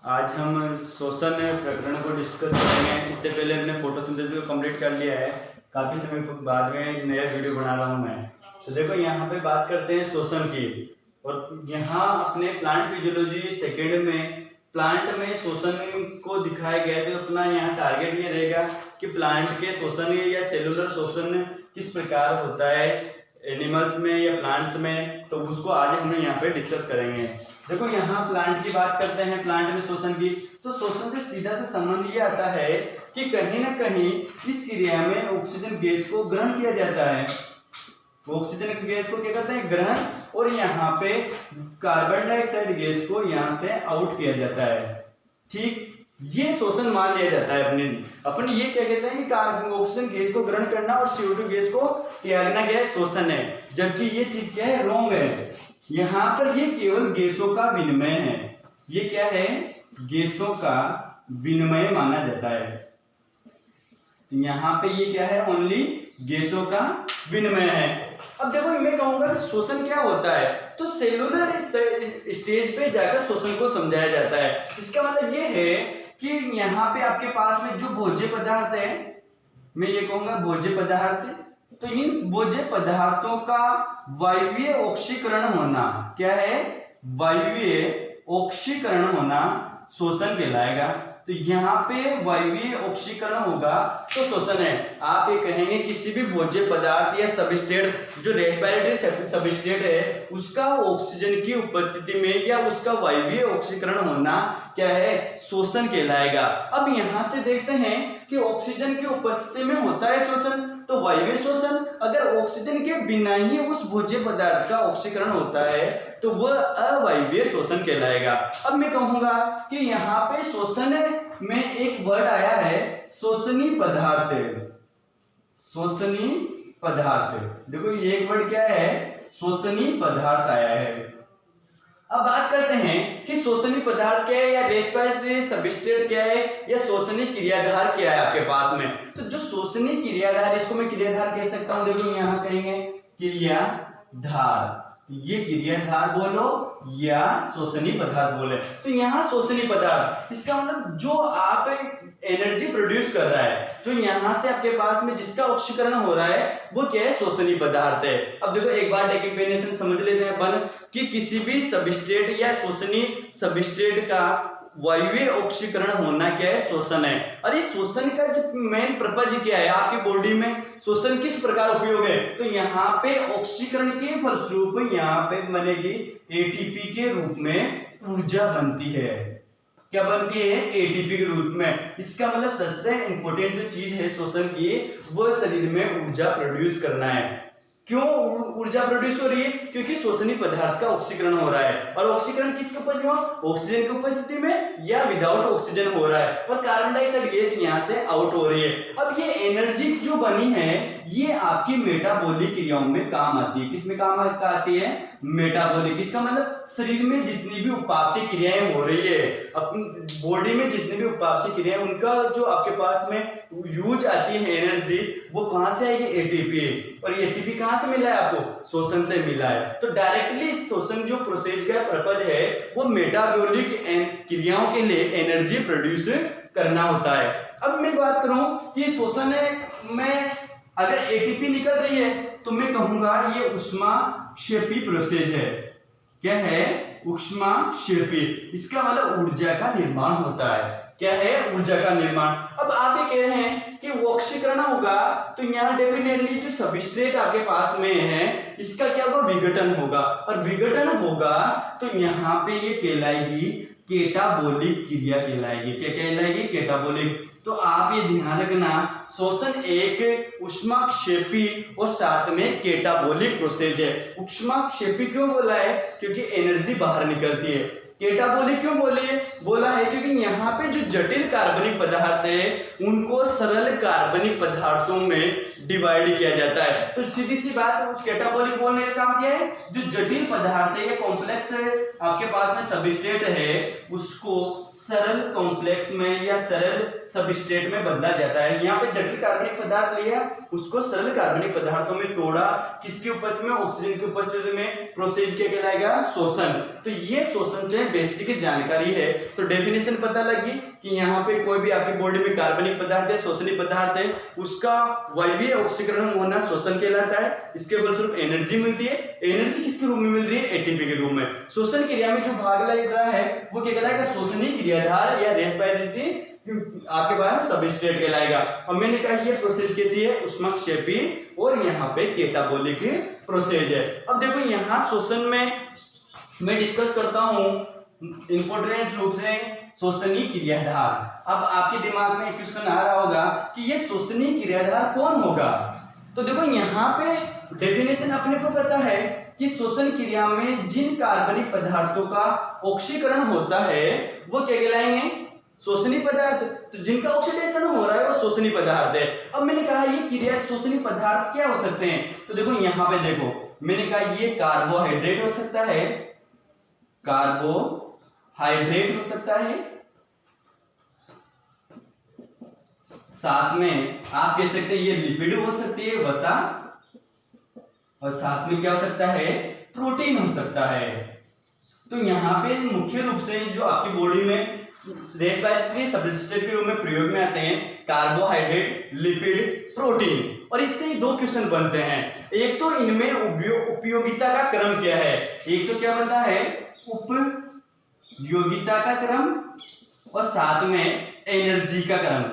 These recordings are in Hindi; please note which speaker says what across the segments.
Speaker 1: आज हम श्वसन प्रकरण को डिस्कस करेंगे। इससे पहले हमने फोटोसिंथेसिस को कंप्लीट कर लिया है। काफ़ी समय बाद में एक नया वीडियो बना रहा हूँ मैं। तो देखो यहाँ पे बात करते हैं श्वसन की। और यहाँ अपने प्लांट फिजियोलॉजी सेकेंड में प्लांट में श्वसन को दिखाया गया है। तो अपना यहाँ टारगेट ये रहेगा कि प्लांट के श्वसन या सेलुलर श्वसन किस प्रकार होता है एनिमल्स में या प्लांट्स में, तो उसको आज हम यहाँ पे डिस्कस करेंगे। देखो यहाँ प्लांट की बात करते हैं, प्लांट में श्वसन की। तो श्वसन से सीधा से संबंध ये आता है कि कहीं ना कहीं इस क्रिया में ऑक्सीजन गैस को ग्रहण किया जाता है। ऑक्सीजन गैस को क्या करते हैं, ग्रहण, और यहाँ पे कार्बन डाइऑक्साइड गैस को यहाँ से आउट किया जाता है। ठीक, ये श्वसन मान लिया जाता है। अपन ये क्या कहते हैं कि ऑक्सीजन गैस को ग्रहण करना और CO2 गैस को त्यागना क्या है, श्वसन है। जबकि ये चीज क्या है, रॉन्ग है। यहाँ पर ये केवल गैसों का विनिमय है। ये क्या है, गैसों का विनिमय माना जाता है। यहाँ पे ये क्या है, ओनली गैसों का विनिमय है। अब देखो मैं कहूंगा कि श्वसन क्या होता है, तो सेलुलर स्टेज पे जाकर श्वसन को समझाया जाता है। इसका मतलब ये है कि यहाँ पे आपके पास में जो भोज्य पदार्थ है, मैं ये कहूंगा भोज्य पदार्थ, तो इन भोज्य पदार्थों का वायवीय ऑक्सीकरण होना क्या है, वायवीय ऑक्सीकरण होना श्वसन कहलाएगा। तो यहाँ पे वायवीय ऑक्सीकरण होगा तो श्वसन है। आप ये कहेंगे किसी भी भोज्य पदार्थ या सबस्ट्रेट, जो रेस्पिरेटरी सबस्ट्रेट है, उसका ऑक्सीजन की उपस्थिति में या उसका वायवीय ऑक्सीकरण होना क्या है, श्वसन कहलाएगा। अब यहाँ से देखते हैं कि ऑक्सीजन की उपस्थिति में होता है श्वसन, तो वायवीय श्वसन। अगर ऑक्सीजन के बिना ही उस भोज्य पदार्थ का ऑक्सीकरण होता है तो वह अवायवीय श्वसन कहलाएगा। अब मैं कहूंगा कि यहाँ पे श्वसन में एक वर्ड आया है, श्वसनी पदार्थ। श्वसनी पदार्थ, देखो ये एक वर्ड क्या है, श्वसनी पदार्थ आया है। अब बात करते हैं कि श्वसनी पदार्थ क्या है या रेस्पिरेटरी सबस्ट्रेट क्या है या श्वसनी क्रियाधार क्या है आपके पास में। तो जो श्वसनी क्रियाधार, इसको मैं क्रियाधार कह सकता हूं। देखो यहाँ कहेंगे क्रियाधार, ये क्रियाधार बोलो या श्वसनी पदार्थ बोले। तो यहाँ श्वसनी पदार्थ, इसका मतलब जो आप एनर्जी प्रोड्यूस कर रहा है, जो यहाँ से आपके पास में जिसका ऑक्सीकरण हो रहा है, वो क्या है, श्वसनी पदार्थ है। अब देखो एक बार डेफिनेशन समझ लेते हैं अपन कि किसी भी सबस्ट्रेट या श्वसनी सबस्ट्रेट का वायवीय ऑक्सीकरण होना क्या है, श्वसन है। और इस श्वसन का जो मेन पर्पज क्या है, आपकी बॉडी में श्वसन किस प्रकार उपयोग है, तो यहाँ पे ऑक्सीकरण के फलस्वरूप यहाँ पे बनेगी ATP के रूप में ऊर्जा बनती है। क्या बनती है, ATP के रूप में। इसका मतलब सबसे इंपॉर्टेंट जो चीज है श्वसन की, वो शरीर में ऊर्जा प्रोड्यूस करना है। क्यों ऊर्जा प्रोड्यूस हो रही है, क्योंकि श्वसनी पदार्थ का ऑक्सीकरण हो रहा है। और ऑक्सीकरण किसके उपस्थिति में, ऑक्सीजन की उपस्थिति में या विदाउट ऑक्सीजन हो रहा है, और कार्बन डाइऑक्साइड गैस यहाँ से आउट हो रही है। अब ये एनर्जी जो बनी है, ये आपकी मेटाबॉलिक क्रियाओं में काम आती है। किसमें काम आती है, मेटाबॉलिक। इसका मतलब शरीर में जितनी भी उपापचय क्रियाएं हो रही है, अपनी बॉडी में जितनी भी उपापचय क्रियाएं, उनका जो आपके पास में यूज आती है एनर्जी, वो कहां से आएगी, ATP। और ATP कहां से मिला है आपको, श्वसन से मिला है। तो डायरेक्टली श्वसन जो प्रोसेस का पर्पज है, वो मेटाबॉलिक क्रियाओं के लिए एनर्जी प्रोड्यूस करना होता है। अब मैं बात करूं कि श्वसन में अगर ATP निकल रही है, तो मैं कहूंगा ये ऊष्माक्षेपी प्रोसेस है। क्या है, ऊष्माक्षेपी। इसका मतलब ऊर्जा का निर्माण होता है। क्या है, ऊर्जा का निर्माण। अब आप ये कह रहे हैं कि ऑक्सीकरण होगा, तो यहाँ डेफिनेटली जो सबस्ट्रेट आपके पास में है, इसका क्या होगा, विघटन होगा। और विघटन होगा तो यहाँ पे ये कहलाएगी केटाबोलिक क्रिया कहलाएगी। क्या कहलाएगी, केटाबोलिक। तो आप ये ध्यान रखना, श्वसन एक ऊष्माक्षेपी और साथ में केटाबोलिक प्रोसेस है। ऊष्माक्षेपी क्यों बोला है, क्योंकि एनर्जी बाहर निकलती है। केटाबोलिक क्यों बोला है, क्योंकि यहाँ पे जो जटिल कार्बनिक पदार्थ है, उनको सरल कार्बनिक पदार्थों में डिवाइड किया जाता है। तो सीधी सी बात, केटाबोलिक बोलने का काम क्या है, जो जटिल पदार्थ है या कॉम्प्लेक्स आपके पास में सबस्ट्रेट है, उसको सरल कॉम्प्लेक्स में या सरल सबस्ट्रेट में बदला जाता है। यहाँ पे जटिल कार्बनिक पदार्थ लिया, उसको सरल कार्बनिक पदार्थों में तोड़ा, किसकी उपस्थिति में, ऑक्सीजन की उपस्थिति में। प्रोसेस क्या कहलाएगा, श्वसन। तो ये श्वसन से डेफिनेशन बेसिक जानकारी है, तो डेफिनेशन पता लगी कि यहाँ पे कोई भी आपकी बॉडी में कार्बनिक पदार्थ है, शोषणीय पदार्थ है, उसका वायवीय ऑक्सीकरण होना शोषण कहलाता है। इसके फलस्वरूप एनर्जी मिलती है। एनर्जी किसके रूप में मिल रही है? एटीपी के रूप में। शोषण क्रिया में जो भाग लग रहा है वो क्या कहलाएगा? शोषणीय क्रियाधार या रेस्पिरेटरी आपके पास सबस्ट्रेट कहलाएगा। और मैंने कहा ये प्रोसेस कैसी है? ऊष्मक्षेपी और यहाँ पे केटाबोलिक प्रोसेस है। अब देखो यहाँ शोषण में मैं डिस्कस करता हूँ इंपॉर्टेंट रूप से शोषणीय क्रियाधार। अब आपके दिमाग में क्वेश्चन आ रहा होगा कि ये शोषणीय क्रियाधार कौन होगा? तो देखो यहाँ पे डेफिनेशन अपने को पता है कि शोषण क्रिया में जिन कार्बनिक पदार्थों का ऑक्सीकरण होता है वो क्या कहलाएंगे? शोषणीय पदार्थ। तो जिनका ऑक्सीडेशन हो रहा है वो शोषणीय पदार्थ है। अब मैंने कहा ये क्रिया शोषणीय पदार्थ क्या हो सकते हैं? तो देखो यहाँ पे देखो मैंने कहा ये कार्बोहाइड्रेट हो सकता है, कार्बोहाइड्रेट हो सकता है, साथ में आप कह सकते हैं ये लिपिड हो सकती है, वसा, और साथ में क्या हो सकता है? प्रोटीन हो सकता है। तो यहाँ पे मुख्य रूप से जो आपकी बॉडी में रेस्पिरेटरी सबस्ट्रेट के रूप में प्रयोग में आते हैं कार्बोहाइड्रेट, लिपिड, प्रोटीन। और इससे दो क्वेश्चन बनते हैं। एक तो इनमें उपयोगिता का क्रम क्या है? एक तो क्या बनता है? उपयोगिता का क्रम और साथ में एनर्जी का क्रम।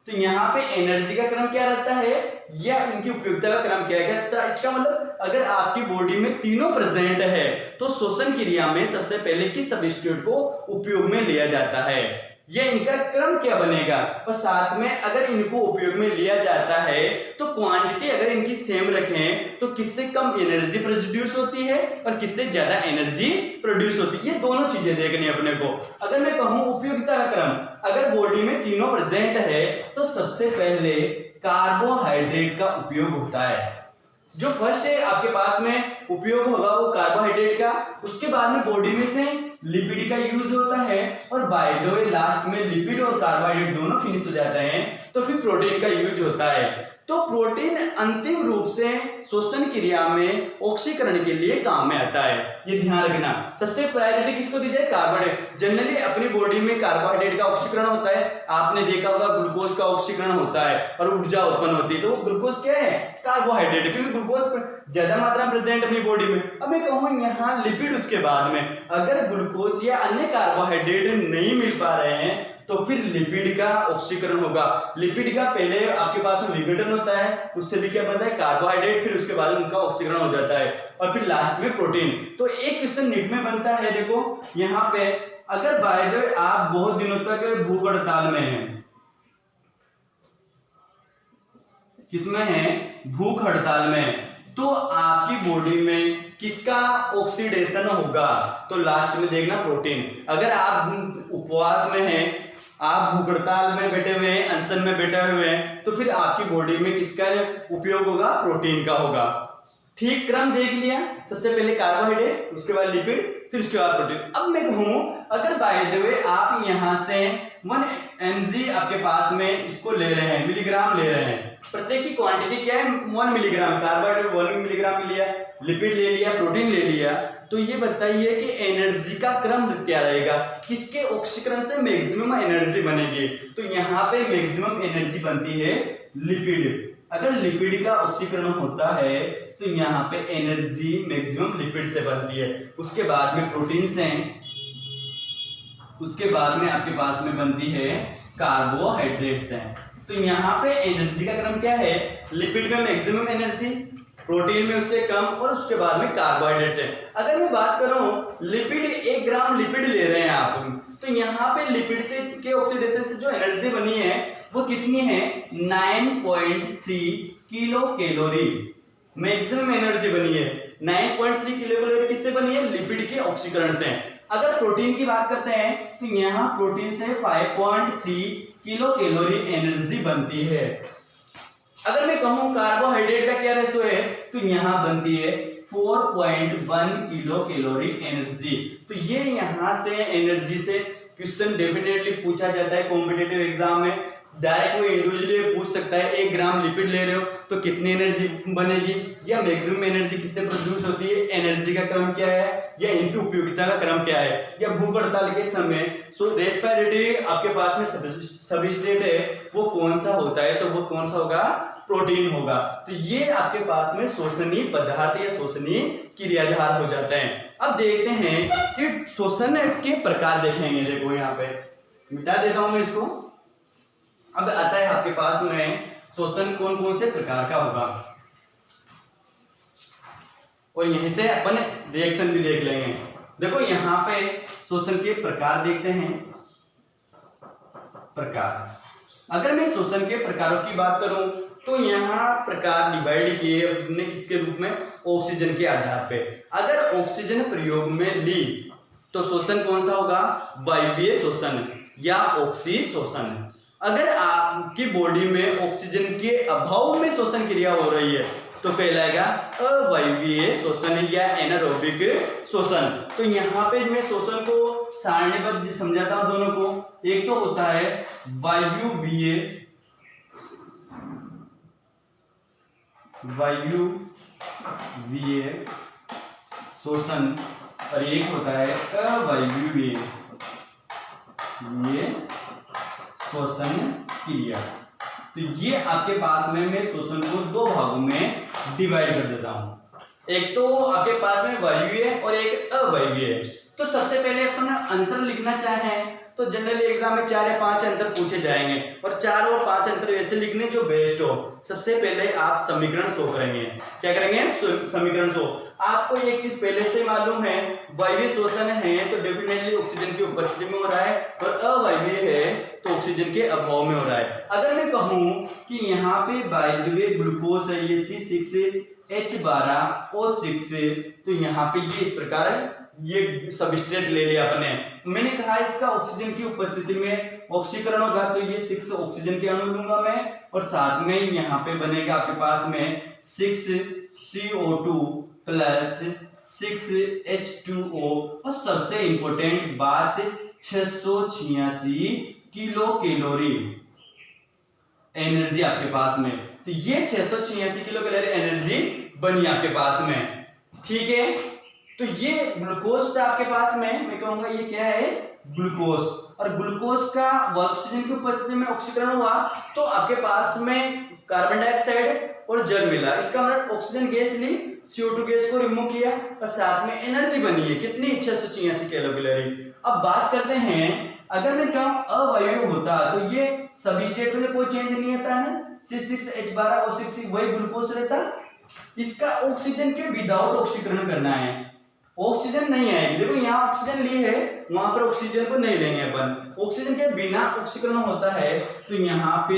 Speaker 1: तो यहाँ पे एनर्जी का क्रम क्या रहता है या इनकी उपयोगिता का क्रम क्या है? तो इसका मतलब अगर आपकी बॉडी में तीनों प्रेजेंट है तो शोषण क्रिया में सबसे पहले किस सबस्ट्रेट को उपयोग में लिया जाता है, यह इनका क्रम क्या बनेगा। और साथ में अगर इनको उपयोग में लिया जाता है तो क्वांटिटी अगर इनकी सेम रखें तो किससे कम एनर्जी प्रोड्यूस होती है और किससे ज्यादा एनर्जी प्रोड्यूस होती है, ये दोनों चीजें देखनी अपने को। अगर मैं कहूं उपयोगिता का क्रम, अगर बॉडी में तीनों प्रेजेंट है तो सबसे पहले कार्बोहाइड्रेट का उपयोग होता है। जो फर्स्ट है आपके पास में उपयोग होगा वो कार्बोहाइड्रेट का, उसके बाद में बॉडी में से लिपिड का यूज होता है और बाय द वे लास्ट में लिपिड और कार्बोहाइड्रेट दोनों फिनिश हो जाते हैं तो फिर प्रोटीन का यूज होता है। तो प्रोटीन अंतिम रूप से शोषण क्रिया में ऑक्सीकरण के लिए काम में आता है, ये ध्यान रखना। सबसे प्रायोरिटी किसको दी जाए? कार्बोहाइड्रेट। जनरली अपनी बॉडी में कार्बोहाइड्रेट का ऑक्सीकरण होता है। आपने देखा होगा ग्लूकोज का ऑक्सीकरण होता है और ऊर्जा उत्पन्न होती है, तो ग्लूकोज क्या है? कार्बोहाइड्रेट, क्योंकि ग्लूकोज ज्यादा मात्रा में प्रेजेंट अपनी बॉडी में। अब मैं कहूँ यहाँ लिपिड, उसके बाद में अगर ग्लूकोज या अन्य कार्बोहाइड्रेट नहीं मिल पा रहे हैं तो फिर लिपिड का ऑक्सीकरण होगा। लिपिड का पहले आपके पास में विघटन होता है, उससे भी क्या बनता है? कार्बोहाइड्रेट, फिर उसके बाद उनका ऑक्सीकरण हो जाता है और फिर लास्ट में प्रोटीन। तो एक क्वेश्चन नीट में बनता है, देखो यहाँ पे अगर बाय द वे आप बहुत दिनों तक भूख हड़ताल में हैं, किसमें है? भूख हड़ताल में, तो आपकी बॉडी में किसका ऑक्सीडेशन होगा? तो लास्ट में देखना प्रोटीन। अगर आप उपवास में हैं, आप भूख हड़ताल में बैठे हुए हैं, अनशन में बैठे हुए हैं, तो फिर आपकी बॉडी में किसका उपयोग होगा? प्रोटीन का होगा। ठीक क्रम देख लिया, सबसे पहले कार्बोहाइड्रेट, उसके बाद लिपिड, फिर उसके बाद प्रोटीन। अब मैं कहूँ अगर बाय द वे आप यहाँ से 1 mg आपके पास में इसको ले रहे हैं, मिलीग्राम ले रहे हैं, प्रत्येक की क्वांटिटी क्या है? 1 मिलीग्राम। कार्बोहाइड्रेट 1 मिलीग्राम लिया, लिपिड ले लिया, प्रोटीन ले लिया, तो ये बताइए कि एनर्जी का क्रम क्या रहेगा? किसके ऑक्सीकरण से मैक्सिमम एनर्जी बनेगी? तो यहाँ पे मैक्सिमम एनर्जी बनती है लिपिड। अगर लिपिड का ऑक्सीकरण होता है तो यहाँ पे एनर्जी मैक्सिमम लिपिड से बनती है, उसके बाद में प्रोटीन से, उसके बाद में आपके पास में बनती है कार्बोहाइड्रेट से। तो यहाँ पे एनर्जी का क्रम क्या है? लिपिड में मैक्सिमम एनर्जी, प्रोटीन में उससे कम, और उसके बाद में कार्बोहाइड्रेट से। अगर मैं बात करूं लिपिड, 1 ग्राम लिपिड ले रहे हैं आप, तो यहाँ पे लिपिड से के ऑक्सीडेशन से जो एनर्जी बनी है वो कितनी है? 9.3 किलो कैलोरी मैक्सिमम एनर्जी बनी है। 9.3 किलो कैलोरी किससे बनी है? लिपिड के ऑक्सीकरण से। अगर प्रोटीन की बात करते हैं तो यहाँ प्रोटीन से 5.3 किलो कैलोरी एनर्जी बनती है। अगर मैं कहूँ कार्बोहाइड्रेट का क्या रेशो है, तो यहाँ बनती है 4.1 किलो कैलोरी एनर्जी। तो ये यहाँ से एनर्जी से क्वेश्चन डेफिनेटली पूछा जाता है कॉम्पिटिटिव एग्जाम में। डायरेक्ट वो इंडिविजुअली पूछ सकता है 1 ग्राम लिपिड ले रहे हो तो कितनी एनर्जी बनेगी, या मैक्सिमम एनर्जी किससे प्रोड्यूस होती है, एनर्जी का क्रम क्या है, या इनकी उपयोगिता का क्रम क्या है, या भूख हड़ताल के समय रेस्पिरेटरी आपके पास में सबस्ट्रेट है वो कौन सा होता है, तो वो कौन सा होगा, प्रोटीन होगा। तो ये आपके पास में शोषणीय पदार्थ या शोषणीय क्रियाधार हो जाते हैं। अब देखते हैं कि शोषण के प्रकार देखेंगे। देखो यहाँ पे मिटा देता हूं मैं इसको। अब आता है आपके पास में शोषण कौन कौन से प्रकार का होगा, और यहीं से अपन रिएक्शन भी देख लेंगे। देखो यहाँ पे शोषण के प्रकार देखते हैं। प्रकार, अगर मैं शोषण के प्रकारों की बात करूं तो यहाँ प्रकार डिवाइड किए अपने किसके रूप में, ऑक्सीजन के आधार पे। अगर ऑक्सीजन प्रयोग में ली तो शोषण कौन सा होगा, वायवीय शोषण या ऑक्सी शोषण। अगर आपकी बॉडी में ऑक्सीजन के अभाव में शोषण क्रिया हो रही है तो कहलाएगा अवायवीय शोषण या एनारोबिक शोषण। तो यहाँ पे मैं शोषण को सारणीबद्ध समझाता हूं दोनों को। एक तो होता है वायुवीय शोषण और एक होता है अवायवीय शोषण क्रिया। तो ये आपके पास में मैं शोषण को 2 भागों में डिवाइड कर देता हूं। एक तो आपके पास में वायवीय और एक अवायवीय। तो सबसे पहले अपन अंतर लिखना चाहें तो जनरली एग्जाम में 4 या 5 अंतर पूछे जाएंगे, और 4 और 5 अंतर वैसे लिखने जो बेस्ट हो। सबसे पहले आप समीकरण शो करेंगे। क्या करेंगे, समीकरण शो। आपको एक चीज पहले से मालूम है, वायवीय शोषण है तो डेफिनेटली ऑक्सीजन की उपस्थिति में हो रहा है, और अवायवीय है तो ऑक्सीजन के अभाव में हो रहा है। अगर मैं कहूं कि यहाँ पे बाय द वे ग्लूकोज है ये C6H12O6 से, तो यहाँ पे ये इस प्रकार है, ये सबस्ट्रेट ले लिया अपने। मैंने कहा इसका ऑक्सीजन की उपस्थिति में ऑक्सीकरण होगा तो ये 6 ऑक्सीजन के अणु लूंगा मैं, और साथ में यहाँ पे बनेगा आपके पास में 6CO2 प्लस 6H2O, और सबसे इंपॉर्टेंट बात 686 किलो कैलोरी एनर्जी आपके पास में। तो ये 686 किलो कैलोरी एनर्जी बनी आपके पास में, ठीक है। तो ये ग्लूकोज था आपके पास में, मैं कहूंगा ये क्या है, ग्लूकोज। और ग्लूकोज का ऑक्सीजन की उपस्थिति में ऑक्सीकरण हुआ तो आपके पास में कार्बन डाइऑक्साइड और जल मिला। इसका मतलब ऑक्सीजन गैस ली, CO2 गैस को रिमूव किया और साथ में एनर्जी बनी है कितनी, 686 किलो कैलोरी। अब बात करते हैं, अगर मैं कहूं अवायवीय होता तो ये सबस्ट्रेट में कोई चेंज नहीं आता है, C6H12O6 वही ग्लूकोज रहता। इसका ऑक्सीजन के विदाउट ऑक्सीकरण करना है, ऑक्सीजन नहीं आएगी। देखो यहाँ ऑक्सीजन ली है, वहां पर ऑक्सीजन को नहीं लेंगे अपन। ऑक्सीजन के बिना ऑक्सीकरण होता है तो यहाँ पे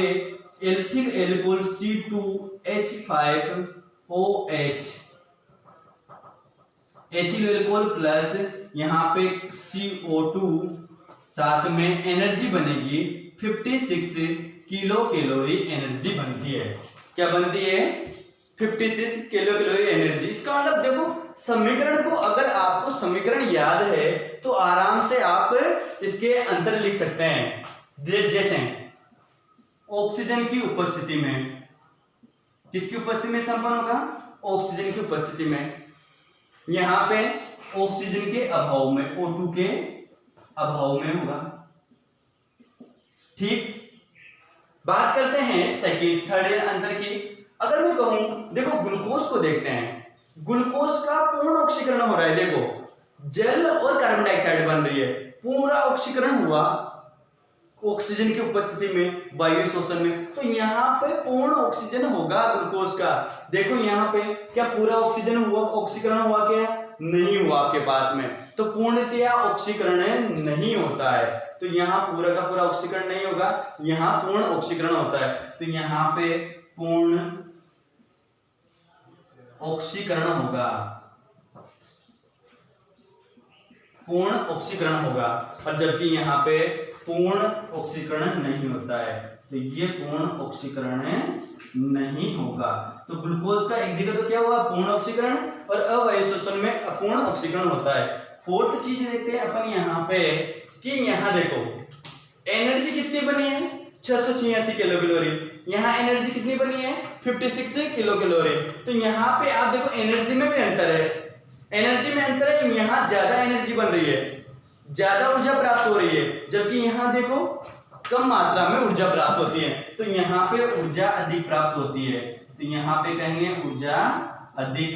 Speaker 1: ethyl alcohol C2H5OH, ethyl alcohol plus यहाँ पे CO2, साथ में एनर्जी बनेगी 56 किलो कैलोरी एनर्जी बनती है। क्या बनती है, 56 किलो कैलोरी एनर्जी। इसका मतलब देखो समीकरण को, अगर आपको समीकरण याद है तो आराम से आप इसके अंतर लिख सकते हैं। जैसे ऑक्सीजन की उपस्थिति में, किसकी उपस्थिति में संपन्न होगा, ऑक्सीजन की उपस्थिति में। यहां पे ऑक्सीजन के अभाव में, O2 के अभाव में होगा, ठीक। बात करते हैं सेकंड थर्ड अंतर की। अगर मैं कहूं, देखो ग्लूकोज को देखते हैं, ग्लूकोज का पूर्ण ऑक्सीकरण हो रहा है। देखो जल और कार्बन डाइऑक्साइड बन रही है, पूरा ऑक्सीकरण हुआ ऑक्सीजन की उपस्थिति में, वायु शोषण में। तो यहाँ पे पूर्ण ऑक्सीजन होगा ग्लूकोज का। देखो यहाँ पे क्या पूरा ऑक्सीजन हुआ, ऑक्सीकरण हुआ, क्या नहीं हुआ आपके पास में, तो पूर्णतया ऑक्सीकरण नहीं होता है। तो यहाँ पूरा का पूरा ऑक्सीकरण नहीं होगा, यहाँ पूर्ण ऑक्सीकरण होता है। तो यहाँ पे पूर्ण ऑक्सीकरण होगा, पूर्ण ऑक्सीकरण होगा, और जबकि यहाँ पे पूर्ण ऑक्सीकरण नहीं होता है। तो ये पूर्ण ऑक्सीकरण नहीं होगा। तो ग्लूकोज का एक जगह तो क्या हुआ, पूर्ण ऑक्सीकरण, और अवायवीय शोषण में अपूर्ण ऑक्सीकरण होता है। फोर्थ चीज देखते हैं अपन यहाँ पे कि यहाँ देखो एनर्जी कितनी बनी है, 686 किलो कैलोरी। यहाँ एनर्जी कितनी बनी है 56 किलो कैलोरी। तो यहाँ पे आप देखो एनर्जी में भी अंतर है, एनर्जी में अंतर है, यहाँ ज्यादा एनर्जी बन रही है, ज्यादा ऊर्जा प्राप्त हो रही है, जबकि यहाँ देखो कम मात्रा में ऊर्जा प्राप्त होती है। तो यहाँ पे ऊर्जा अधिक प्राप्त होती है, तो यहाँ पे कहेंगे ऊर्जा अधिक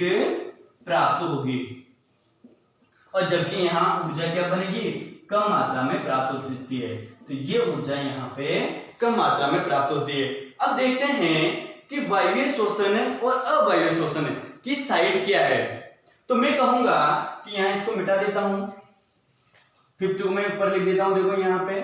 Speaker 1: प्राप्त होगी, और जबकि यहाँ ऊर्जा क्या बनेगी कम मात्रा में प्राप्त होती है। तो ये ऊर्जा यहाँ पे कम मात्रा में प्राप्त होती है। अब देखते हैं कि वायवीय शोषण और अवायवीय शोषण की साइड क्या है। तो मैं कहूंगा कि यहाँ इसको मिटा देता हूं, 5th को मैं ऊपर लिख देता हूं। देखो यहाँ पे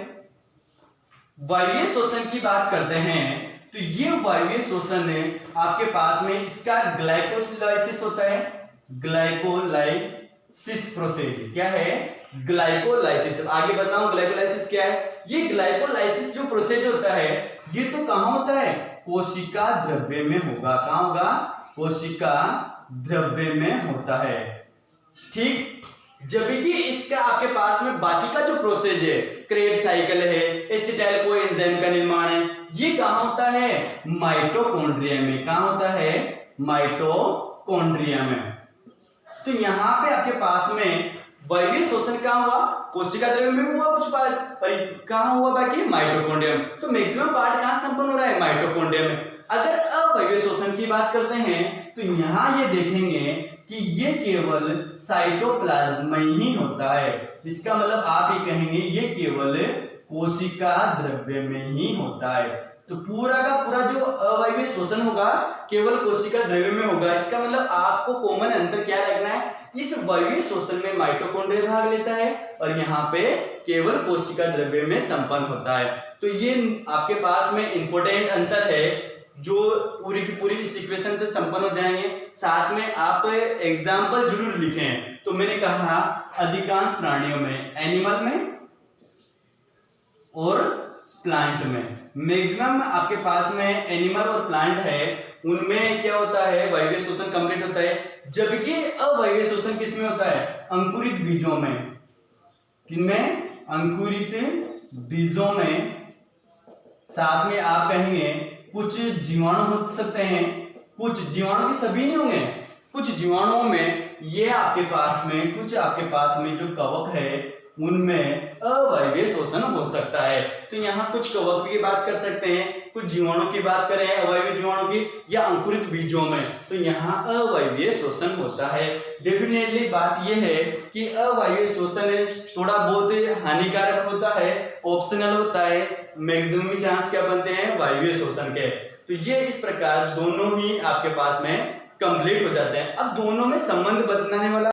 Speaker 1: वायवीय शोषण की बात करते हैं, तो ये वायवीय शोषण आपके पास में इसका ग्लाइकोलाइसिस होता है, ग्लाइकोलाइसिस प्रोसेस क्या है, ग्लाइकोलाइसिस। आगे बताऊं ग्लाइकोलाइसिस क्या है। ये ग्लाइकोलाइसिस जो प्रोसेस होता है ये तो कहां होता है, कोशिका द्रव्य में होगा। कहां होगा, कोशिका द्रव्य में होता है, ठीक। जबकि इसका आपके पास में बाकी का जो प्रोसेस है, क्रेब्स साइकिल है, एसिटाइल कोएंजाइम का निर्माण है, ये कहां होता है, माइटोकॉन्ड्रिया में। कहां होता है, माइटोकॉन्ड्रिया में। तो यहाँ पे आपके पास में वायवीय शोषण कहाँ हुआ, कोशिका द्रव्य में हुआ कुछ पार्ट, पर कहाँ हुआ बाकी माइटोकॉन्ड्रिया में। तो मैक्सिमम पार्ट कहाँ संपन्न हो रहा है, माइटोकॉन्ड्रिया में। अगर अवायवीय शोषण की बात करते हैं तो यहाँ ये देखेंगे कि ये केवल साइटोप्लाज्म में ही होता है। इसका मतलब आप ये कहेंगे ये केवल कोशिका द्रव्य में ही होता है। तो पूरा का पूरा जो अवायवीय शोषण होगा केवल कोशिका द्रव्य में होगा। इसका मतलब आपको कॉमन अंतर क्या रखना है, इस वायवीय शोषण में माइटोकॉन्ड्रिया भाग लेता है और यहाँ पे केवल कोशिका द्रव्य में संपन्न होता है। तो ये आपके पास में इंपॉर्टेंट अंतर है जो पूरी की पूरी इस इक्वेशन से संपन्न हो जाएंगे। साथ में आप एग्जाम्पल जरूर लिखें। तो मैंने कहा अधिकांश प्राणियों में, एनिमल में और प्लांट में, मैक्सिमम आपके पास में एनिमल और प्लांट है, उनमें क्या होता है, वायवीय शोषण कंप्लीट होता है। जबकि अवायवीय शोषण किसमें होता है, अंकुरित बीजों में। किनमें, अंकुरित बीजों में। साथ में आप कहेंगे कुछ जीवाणु हो सकते हैं, कुछ जीवाणु भी सभी नहीं होंगे, कुछ जीवाणुओं में ये आपके पास में, कुछ आपके पास में जो कवक है उनमें अवायवीय शोषण हो सकता है। तो यहाँ कुछ कवक की बात कर सकते हैं, कुछ जीवाणु की बात करें अवायवीय जीवाणु की, या अंकुरित बीजों में, तो यहाँ अवायवीय शोषण होता है। डेफिनेटली बात यह है कि अवायवीय शोषण थोड़ा बहुत हानिकारक होता है, ऑप्शनल होता है, मैक्सिमम चांस क्या बनते हैं, वायवीय शोषण के। तो ये इस प्रकार दोनों ही आपके पास में कंप्लीट हो जाते हैं। अब दोनों में संबंध बताने वाला